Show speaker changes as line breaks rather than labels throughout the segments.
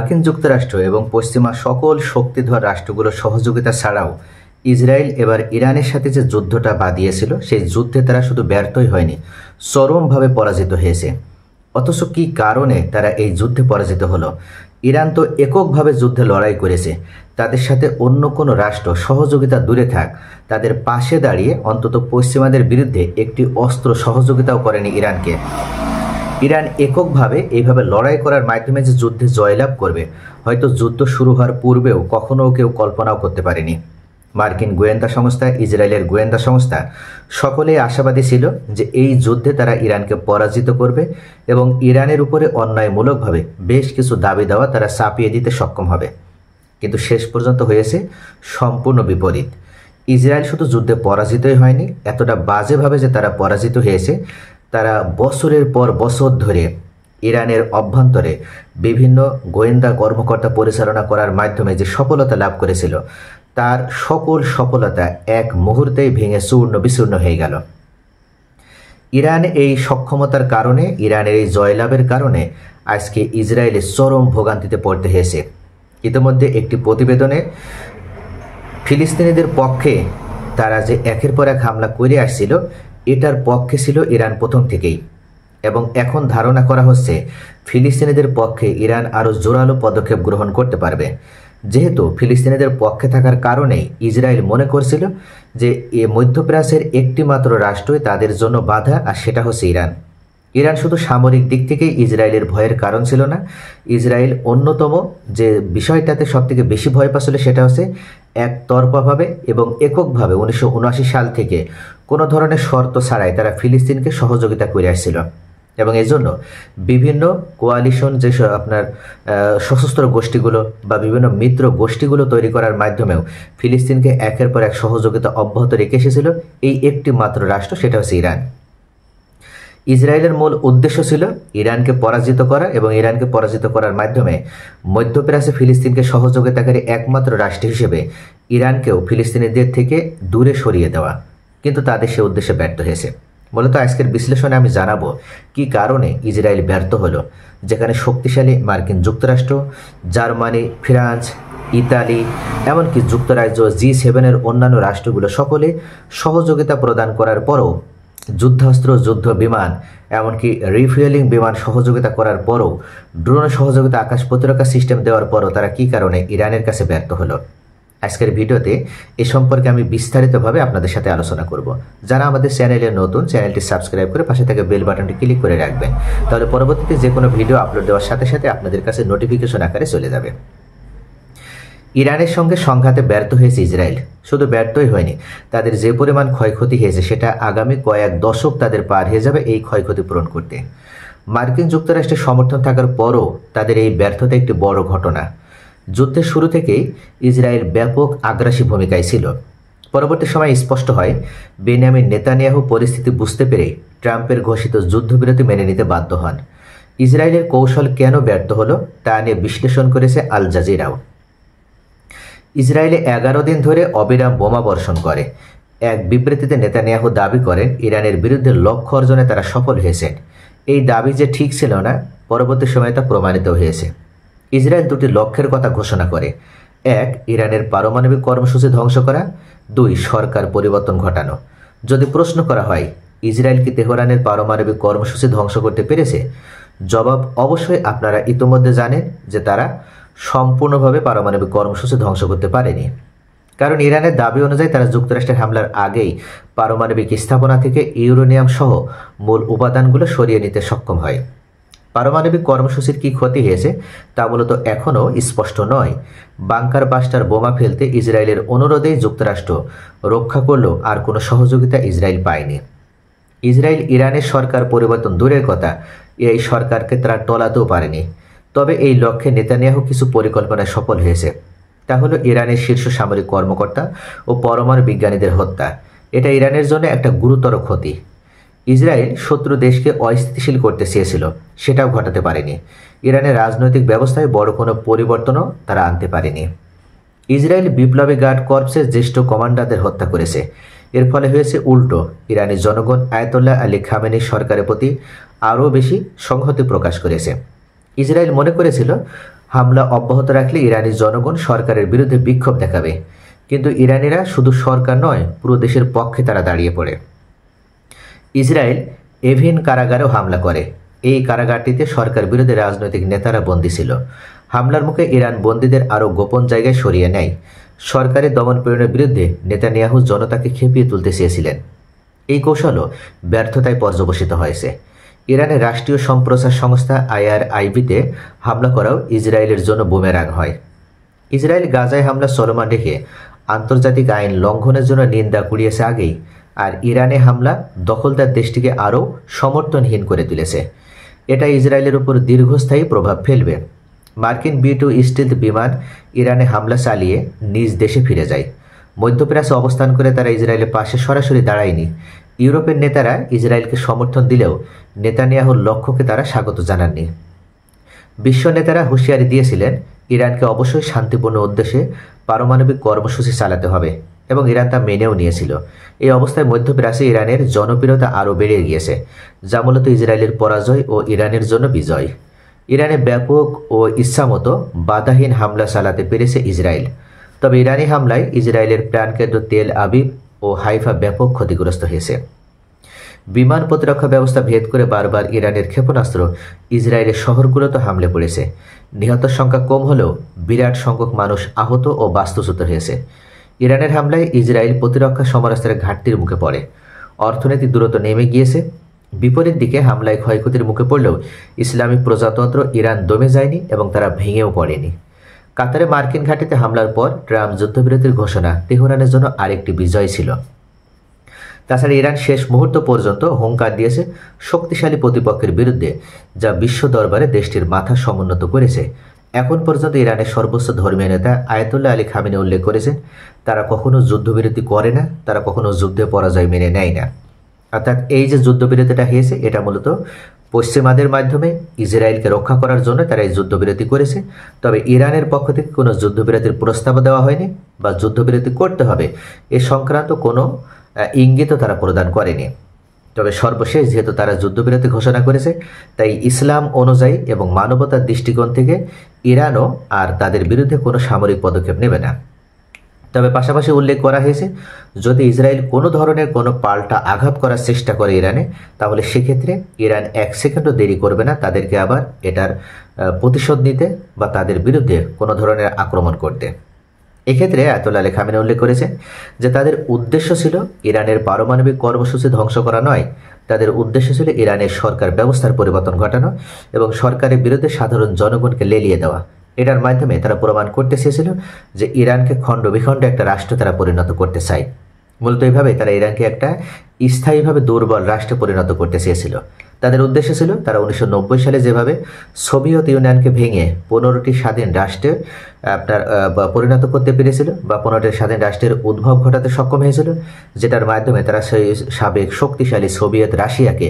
মার্কিন যুক্তরাষ্ট্র এবং পশ্চিমা সকল শক্তিধর রাষ্ট্রগুলোর সহযোগিতা ছাড়াও ইসরায়েল এবার ইরানের সাথে যে যুদ্ধটা বাঁধিয়েছিল সেই যুদ্ধে তারা শুধু ব্যর্থই হয়নি, চরমভাবে পরাজিত হয়েছে। অথচ কী কারণে তারা এই যুদ্ধে পরাজিত হলো? ইরান তো এককভাবে যুদ্ধে লড়াই করেছে, তাদের সাথে অন্য কোনো রাষ্ট্র সহযোগিতা দূরে থাক, তাদের পাশে দাঁড়িয়ে অন্তত পশ্চিমাদের বিরুদ্ধে একটি অস্ত্র সহযোগিতাও করেনি ইরানকে। ইরান এককভাবে এইভাবে লড়াই করার মাধ্যমে যে যুদ্ধে জয়লাভ করবে, হয়তো যুদ্ধ শুরু হওয়ার পূর্বেও কখনো কেউ কল্পনাও করতে পারেনি। মার্কিন গোয়েন্দা সংস্থা, ইসরায়েলের গোয়েন্দা সংস্থা সকলেই আশাবাদী ছিল যে এই যুদ্ধে তারা ইরানকে পরাজিত করবে এবং ইরানের উপরে অন্যায়মূলকভাবে বেশ কিছু দাবি দেওয়া তারা চাপিয়ে দিতে সক্ষম হবে। কিন্তু শেষ পর্যন্ত হয়েছে সম্পূর্ণ বিপরীত। ইসরায়েল শুধু যুদ্ধে পরাজিতই হয়নি, এতটা বাজেভাবে যে তারা পরাজিত হয়েছে, তারা বছরের পর বছর ধরে ইরানের অভ্যন্তরে বিভিন্ন গোয়েন্দা কর্মকর্তা পরিচালনা করার মাধ্যমে যে সফলতা লাভ করেছিল, তার সকল সফলতা এক মুহূর্তেই ভেঙে চূর্ণ বিচূর্ণ হয়ে গেল। ইরান এই সক্ষমতার কারণে, ইরানের এই জয়লাভের কারণে আজকে ইসরায়েলের চরম ভোগান্তিতে পড়তে হয়েছে। ইতিমধ্যে একটি প্রতিবেদনে ফিলিস্তিনিদের পক্ষে তারা যে একের পর এক হামলা করে আসছিল, এটার পক্ষে ছিল ইরান প্রথম থেকেই, এবং এখন ধারণা করা হচ্ছে ফিলিস্তিনিদের পক্ষে ইরান আরও জোরালো পদক্ষেপ গ্রহণ করতে পারবে। যেহেতু ফিলিস্তিনিদের পক্ষে থাকার কারণেই ইসরায়েল মনে করছিল যে এ মধ্যপ্রাচ্যের একটি মাত্র রাষ্ট্রই তাদের জন্য বাধা, আর সেটা হচ্ছে ইরান। ইরান শুধু সামরিক দিক থেকেই ইসরায়েলের ভয়ের কারণ ছিল না, ইসরায়েল অন্যতম যে বিষয়টাতে সবথেকে বেশি ভয় পাচ্ছিল সেটা হচ্ছে একতরফাভাবে এবং এককভাবে 1979 সাল থেকে কোনো ধরনের শর্ত ছাড়াই তারা ফিলিস্তিনকে সহযোগিতা করে আসছিল, এবং এজন্য বিভিন্ন কোয়ালিশন যে আপনার সশস্ত্র গোষ্ঠীগুলো বা বিভিন্ন মিত্র গোষ্ঠীগুলো তৈরি করার মাধ্যমেও ফিলিস্তিনকে একের পর এক সহযোগিতা অব্যাহত রেখে এসেছিল এই একটি মাত্র রাষ্ট্র, সেটা হচ্ছে ইরান। ইসরায়েলের মূল উদ্দেশ্য ছিল ইরানকে পরাজিত করা এবং ইরানকে পরাজিত করার মাধ্যমে মধ্যপ্রাচ্যে ফিলিস্তিনকে সহযোগিতাকারী একমাত্র রাষ্ট্র হিসেবে ইরানকেও ফিলিস্তিনিদের থেকে দূরে সরিয়ে দেওয়া। কিন্তু তাদের সে উদ্দেশ্যে ব্যর্থ হয়েছে। মূলত আজকের বিশ্লেষণে আমি জানাবো কি কারণে ইসরায়েল ব্যর্থ হলো, যেখানে শক্তিশালী মার্কিন যুক্তরাষ্ট্র, জার্মানি, ফ্রান্স, ইতালি, এমনকি যুক্তরাজ্য, G7-এর অন্যান্য রাষ্ট্রগুলো সকলে সহযোগিতা প্রদান করার পরও, যুদ্ধাস্ত্র, যুদ্ধ বিমান, এমনকি রিফুয়েলিং বিমান সহযোগিতা করার পরও, ড্রোন সহযোগিতা, আকাশ প্রতিরক্ষা সিস্টেম দেওয়ার পরও তারা কী কারণে ইরানের কাছে ব্যর্থ হলো। আজকের ভিডিওতে এ সম্পর্কে আমি বিস্তারিতভাবে আপনাদের সাথে আলোচনা করব। যারা আমাদের চ্যানেলে নতুন, চ্যানেলটি সাবস্ক্রাইব করে পাশে থেকে বেল বাটনটি ক্লিক করে রাখবেন, তাহলে পরবর্তীতে যে কোনো ভিডিও আপলোড দেওয়ার সাথে সাথে আপনাদের কাছে নোটিফিকেশন আকারে চলে যাবে। ইরানের সঙ্গে সংঘাতে ব্যর্থ হয়েছে ইসরায়েল। শুধু ব্যর্থই হয়নি, তাদের যে পরিমাণ ক্ষয়ক্ষতি হয়েছে সেটা আগামী কয়েক দশক তাদের পার হয়ে যাবে এই ক্ষয়ক্ষতি পূরণ করতে। মার্কিন যুক্তরাষ্ট্রের সমর্থন থাকার পরও তাদের এই ব্যর্থতা একটি বড় ঘটনা। যুদ্ধের শুরু থেকেই ইসরায়েল ব্যাপক আগ্রাসী ভূমিকায় ছিল। পরবর্তী সময় স্পষ্ট হয় বেনিয়ামিন নেতানিয়াহু পরিস্থিতি বুঝতে পেরে ট্রাম্পের ঘোষিত যুদ্ধবিরতি মেনে নিতে বাধ্য হন। ইসরায়েলের কৌশল কেন ব্যর্থ হলো তা নিয়ে বিশ্লেষণ করেছে আল জাজিরাও। ইসরায়েলে 11 দিন ধরে অবিরাম বোমা বর্ষণ করে। এক বিবৃতিতে নেতানিয়াহু দাবি করেন ইরানের বিরুদ্ধে লক্ষ্য অর্জনে তারা সফল হয়েছেন। এই দাবি যে ঠিক ছিল না, পরবর্তী সময়ে তা প্রমাণিত হয়েছে। ইসরায়েল দুটি লক্ষ্যের কথা ঘোষণা করে: 1, ইরানের পারমাণবিক কর্মসূচি ধ্বংস করা; 2, সরকার পরিবর্তন ঘটানো। যদি প্রশ্ন করা হয় ইসরায়েল কি তেহরানের পারমাণবিক কর্মসূচি ধ্বংস করতে পেরেছে, জবাব অবশ্যই আপনারা ইতোমধ্যে জানেন যে তারা সম্পূর্ণভাবে পারমাণবিক কর্মসূচি ধ্বংস করতে পারেনি। কারণ ইরানের দাবি অনুযায়ী তারা যুক্তরাষ্ট্রের হামলার আগেই পারমাণবিক স্থাপনা থেকে ইউরেনিয়াম সহ মূল উপাদানগুলো সরিয়ে নিতে সক্ষম হয়। পারমাণবিক কর্মসূচির কী ক্ষতি হয়েছে তা মূলত এখনও স্পষ্ট নয়। বাংকার বাস্টার বোমা ফেলতে ইসরায়েলের অনুরোধেই যুক্তরাষ্ট্র রক্ষা করলেও আর কোনো সহযোগিতা ইসরায়েল পায়নি। ইসরায়েল ইরানের সরকার পরিবর্তন দূরের কথা, এই সরকারকে তারা টলাতেও পারেনি। তবে এই লক্ষ্যে নেতানিয়াহু কিছু পরিকল্পনায় সফল হয়েছে। তা হলো ইরানের শীর্ষ সামরিক কর্মকর্তা ও পরমাণু বিজ্ঞানীদের হত্যা। এটা ইরানের জন্য একটা গুরুতর ক্ষতি। ইসরায়েল শত্রু দেশকে অস্থিতিশীল করতে চেয়েছিল, সেটাও ঘটাতে পারেনি। ইরানের রাজনৈতিক ব্যবস্থায় বড় কোনো পরিবর্তনও তারা আনতে পারেনি। ইসরায়েল বিপ্লবী গার্ড কর্পসের জ্যেষ্ঠ কমান্ডারদের হত্যা করেছে। এর ফলে হয়েছে উল্টো, ইরানের জনগণ আয়াতুল্লাহ আলী খামেনি সরকারের প্রতি আরও বেশি সংহতি প্রকাশ করেছে। ইসরায়েল মনে করেছিল হামলা অব্যাহত রাখলে ইরানি জনগণ সরকারের বিরুদ্ধে বিক্ষোভ দেখাবে, কিন্তু ইরানিরা শুধু সরকার নয়, পুরো দেশের পক্ষে তারা দাঁড়িয়ে পড়ে। ইসরায়েল এভিন কারাগারেও হামলা করে। এই কারাগারটিতে সরকার বিরোধী রাজনৈতিক নেতারা বন্দী ছিল। হামলার মুখে ইরান বন্দীদের আরও গোপন জায়গায় সরিয়ে নেয়। সরকারের দমনপীড়নের বিরুদ্ধে নেতানিয়াহু জনতাকে খেপিয়ে তুলতে চেয়েছিলেন। এই কৌশলও ব্যর্থতায় পর্যবসিত হয়েছে। ইরানের রাষ্ট্রীয় সম্প্রচার সংস্থা IRIB-তে হামলা করাও ইসরায়েলের জন্য বুমেরাং হয়। ইসরায়েল গাজায় হামলা চলমান রেখে আন্তর্জাতিক আইন লঙ্ঘনের জন্য নিন্দা কুড়িয়েছে আগেই, আর ইরানে হামলা দখলদার দেশটিকে আরও সমর্থনহীন করে তুলেছে। এটা ইসরায়েলের উপর দীর্ঘস্থায়ী প্রভাব ফেলবে। মার্কিন B-2 স্টিলথ বিমান ইরানে হামলা চালিয়ে নিজ দেশে ফিরে যায়। মধ্যপ্রাচ্যে অবস্থান করে তারা ইসরায়েলের পাশে সরাসরি দাঁড়ায়নি। ইউরোপের নেতারা ইসরায়েলকে সমর্থন দিলেও নেতানিয়াহুর লক্ষ্যকে তারা স্বাগত জানাননি। বিশ্ব নেতারা হুঁশিয়ারি দিয়েছিলেন ইরানকে অবশ্যই শান্তিপূর্ণ উদ্দেশ্যে পারমাণবিক কর্মসূচি চালাতে হবে, এবং ইরান তা মেনেও নিয়েছিল। এই অবস্থায় মধ্যপ্রাচ্যে ইরানের জনপ্রিয়তা আরও বেড়ে গিয়েছে, যা মূলত ইসরায়েলের পরাজয় ও ইরানের জন্য বিজয়। ইরানে ব্যাপক ও ইচ্ছামতো বাধাহীন হামলা চালাতে পেরেছে ইসরায়েল। তবে ইরানি হামলায় ইসরায়েলের প্রাণকেন্দ্র তেল আবিব ও হাইফা ব্যাপক ক্ষতিগ্রস্ত হয়েছে। বিমান প্রতিরক্ষা ব্যবস্থা ভেদ করে বারবার ইরানের ক্ষেপণাস্ত্র ইসরায়েলের শহরগুলোতে হামলে পড়েছে। নিহতের সংখ্যা কম হলেও বিরাট সংখ্যক মানুষ আহত ও বাস্তুচ্যুত হয়েছে। ইরানের হামলায় ইসরায়েল প্রতিরক্ষা সমরাস্ত্রের ঘাটতির মুখে পড়ে। অর্থনীতি দ্রুত নেমে গিয়েছে। বিপরীত দিকে হামলায় ক্ষয়ক্ষতির মুখে পড়লেও ইসলামী প্রজাতন্ত্র ইরান দমে যায়নি এবং তারা ভেঙেও পড়েনি। কাতারে মার্কিন ঘাঁটিতে হামলার পর ট্রাম্প যুদ্ধবিরতির ঘোষণা তেহরানের জন্য আরেকটি বিজয় ছিল। তাছাড়া ইরান শেষ মুহূর্ত পর্যন্ত হুঙ্কার দিয়েছে শক্তিশালী প্রতিপক্ষের বিরুদ্ধে, যা বিশ্ব দরবারে দেশটির মাথা সমুন্নত করেছে। এখন পর্যন্ত ইরানের সর্বোচ্চ ধর্মীয় নেতা আয়াতুল্লাহ আলী খামেনি উল্লেখ করেছেন, তারা কখনো যুদ্ধবিরতি করে না, তারা কখনো যুদ্ধে পরাজয় মেনে নেয় না। অর্থাৎ এই যে যুদ্ধবিরতিটা হয়েছে, এটা মূলত পশ্চিমাদের মাধ্যমে ইসরায়েলকে রক্ষা করার জন্য তারা এই যুদ্ধবিরতি করেছে। তবে ইরানের পক্ষ থেকে কোনো যুদ্ধবিরতির প্রস্তাব দেওয়া হয়নি বা যুদ্ধবিরতি করতে হবে এ সংক্রান্ত কোনো ইঙ্গিতও তারা প্রদান করেনি। তবে সর্বশেষ যেহেতু তারা যুদ্ধবিরতি ঘোষণা করেছে, তাই ইসলাম অনুযায়ী এবং মানবতার দৃষ্টিকোণ থেকে ইরানও আর তাদের বিরুদ্ধে কোনো সামরিক পদক্ষেপ নেবে না। তবে পাশাপাশি উল্লেখ করা হয়েছে, যদি ইসরায়েল কোনো ধরনের কোনো পাল্টা আঘাত করার চেষ্টা করে ইরানে, তাহলে সেক্ষেত্রে ইরান 1 সেকেন্ডও দেরি করবে না তাদেরকে আবার এটার প্রতিশোধ নিতে বা তাদের বিরুদ্ধে কোনো ধরনের আক্রমণ করতে। এক্ষেত্রে আয়াতুল্লাহ আলী খামেনি উল্লেখ করেছেন যে তাদের উদ্দেশ্য ছিল ইরানের পারমাণবিক কর্মসূচি ধ্বংস করা নয়, তাদের উদ্দেশ্য ছিল ইরানের সরকার ব্যবস্থার পরিবর্তন ঘটানো এবং সরকারের বিরুদ্ধে সাধারণ জনগণকে লেলিয়ে দেওয়া। এটার মাধ্যমে তারা প্রমাণ করতে চেয়েছিল যে ইরানকে খণ্ড বিখণ্ড একটা রাষ্ট্র তারা পরিণত করতে চায়। মূলত এইভাবে তারা ইরানকে একটা স্থায়ীভাবে দুর্বল রাষ্ট্রে পরিণত করতে চেয়েছিল। তাদের উদ্দেশ্য ছিল তারা 1990 সালে যেভাবে সোভিয়েত ইউনিয়নকে ভেঙে 15টি স্বাধীন রাষ্ট্রে পরিণত করতে পেরেছিল বা 15টি স্বাধীন রাষ্ট্রের উদ্ভব ঘটাতে সক্ষম হয়েছিল, যেটার মাধ্যমে তারা সেই সাবেক শক্তিশালী সোভিয়েত রাশিয়াকে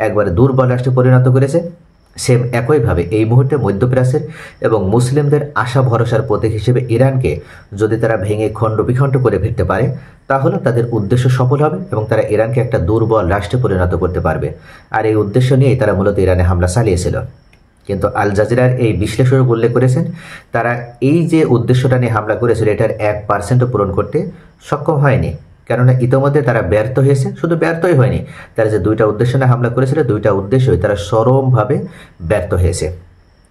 একবারে দুর্বল রাষ্ট্রে পরিণত করেছে। সেম একইভাবে এই মুহূর্তে মধ্যপ্রাচ্যের এবং মুসলিমদের আশা ভরসার প্রতীক হিসেবে ইরানকে যদি তারা ভেঙে খণ্ড বিখণ্ড করে ফেলতে পারে, তাহলে তাদের উদ্দেশ্য সফল হবে এবং তারা ইরানকে একটা দুর্বল রাষ্ট্রে পরিণত করতে পারবে। আর এই উদ্দেশ্য নিয়েই তারা মূলত ইরানে হামলা চালিয়েছিল। কিন্তু আল জাজিরার এই বিশ্লেষক উল্লেখ করেছেন, তারা এই যে উদ্দেশ্যটা নিয়ে হামলা করেছিল এটার 1%ও পূরণ করতে সক্ষম হয়নি, কেননা ইতোমধ্যে তারা ব্যর্থ হয়েছে। শুধু ব্যর্থই হয়নি, তারা যে 2টা উদ্দেশ্য নিয়ে হামলা করেছিল 2টা উদ্দেশ্যই তারা চরমভাবে ব্যর্থ হয়েছে।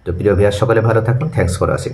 তো প্রিয় ভিউয়ার, সকলে ভালো থাকুন। Thanks for watching.